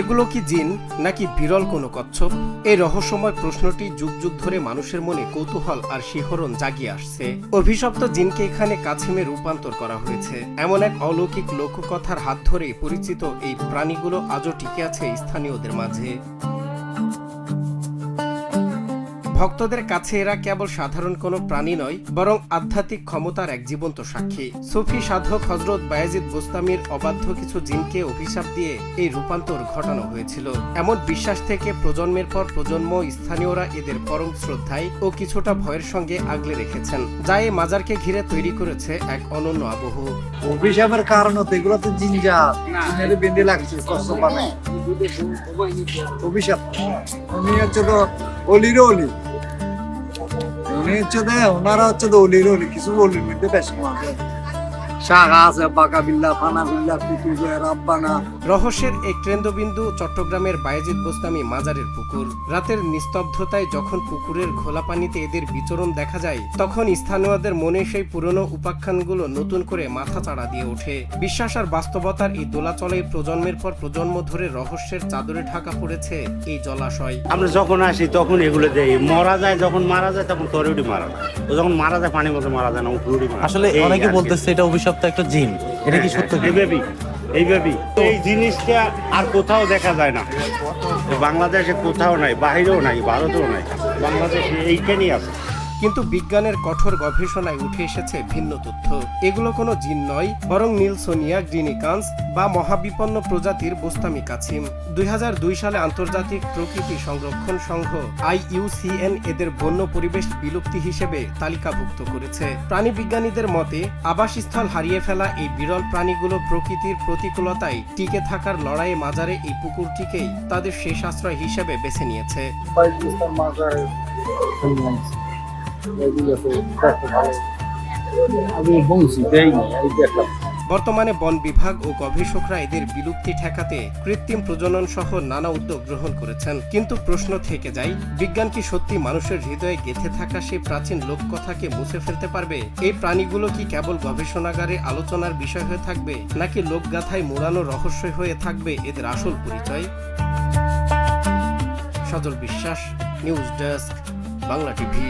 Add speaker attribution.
Speaker 1: এগুলো কি জিন নাকি বিরল কোনো কচ্ছপ? এই রহস্যময় প্রশ্নটি যুগ যুগ ধরে মানুষের মনে কৌতূহল আর শিহরণ জাগিয়ে আসছে। অভিশপ্ত জিনকে এখানে কাছিমে রূপান্তর করা হয়েছে। এমন এক অলৌকিক লোককথার হাত ধরে পরিচিত এই প্রাণীগুলো আজও টিকে আছে স্থানীয়দের মাঝে। ভক্তদের কাছে এরা কেবল সাধারণ কোনো প্রাণী নয়, বরং আধ্যাত্মিক ক্ষমতার এক জীবন্ত সাক্ষী। সুফি সাধক হযরত বায়েজিদ বোস্তামির অবাধ্য কিছু জিনকে অভিশাপ দিয়ে এই রূপান্তর ঘটানো হয়েছিল। এমন বিশ্বাস থেকে প্রজন্মের পর প্রজন্ম স্থানীয়রা এদের পরম শ্রদ্ধায় ও কিছুটা ভয়ের সঙ্গে আগলে রেখেছেন, যা এই মাজারকে ঘিরে তৈরি করেছে এক অনন্য আবহ।
Speaker 2: অভিশাপের কারণ হতে এগুলো তো জিনজাত, জিনের বেঁধে লাগছে কষ্ট পাবে। অভিশাপ উনি হচ্ছে তো অলির অলি, উনি হচ্ছে ওনারা হচ্ছে তো অলির অলি, কিছু অলির মধ্যে বেশ আছে।
Speaker 1: রহস্যের এক কেন্দ্রবিন্দু চট্টগ্রামের বায়েজিদ বোস্তামি মাজারের পুকুর। রাতের নিস্তব্ধতায় যখন পুকুরের ঘোলা পানিতে এদের বিচরণ দেখা যায়, তখন স্থানীয়দের মনে সেই পুরনো উপাখ্যানগুলো নতুন করে মাথা চাড়া দিয়ে ওঠে। বিশ্বাস আর বাস্তবতার এই দোলাচলে প্রজন্মের পর প্রজন্ম ধরে রহস্যের চাদরে ঢাকা পড়েছে এই জলাশয়।
Speaker 3: আমরা যখন আসি তখন এগুলো দেই, মরা যায় যখন মারা যায় তখন তরুটি মারা যায়, ও যখন মারা যায় পানির মধ্যে মারা যায় না, উপরুটি মারা।
Speaker 4: আসলে অনেকে বলতেছে এটা অভিশপ্ত একটা জিন, এটা কি সত্য?
Speaker 3: এই জিনিসটা আর কোথাও দেখা যায় না, বাংলাদেশে কোথাও নাই, বাহিরেও নাই, ভারতেও নাই, বাংলাদেশে এইখানেই আছে।
Speaker 1: কিন্তু বিজ্ঞানের কঠোর গবেষণায় উঠে এসেছে ভিন্ন তথ্য। এগুলো কোনো জিন নয়, বরং নিলসোনিয়া গ্রিনিকান্স বা মহাবিপন্ন প্রজাতির বোস্তামি কাছিম। 2002 সালে আন্তর্জাতিক প্রকৃতি সংরক্ষণ সংঘ IUCN এদের বন্য পরিবেশ বিলুপ্তি হিসেবে তালিকাভুক্ত করেছে। প্রাণী বিজ্ঞানীদের মতে আবাসস্থল হারিয়ে ফেলা এই বিরল প্রাণীগুলো প্রকৃতির প্রতিকূলতায় টিকে থাকার লড়াইয়ে মাজারে এই পুকুরটিকেই তাদের শেষ আশ্রয় হিসেবে বেছে নিয়েছে। বর্তমানে বন বিভাগ ও গবেষকরা এদের বিলুপ্তি ঠেকাতে কৃত্রিম প্রজনন সহ নানা উদ্যোগ গ্রহণ করেছেন। কিন্তু প্রশ্ন থেকে যায়, বিজ্ঞান কি সত্যি মানুষের হৃদয়ে গেঁথে থাকা সেই প্রাচীন লোককথাকে মুছে ফেলতে পারবে? এই প্রাণীগুলো কি কেবল গবেষণাগারে আলোচনার বিষয় হয়ে থাকবে, নাকি লোকগাথায় মোড়ানো রহস্য হয়ে থাকবে এদের আসল পরিচয়? সজল বিশ্বাস, নিউজ ডেস্ক, বাংলা টিভি।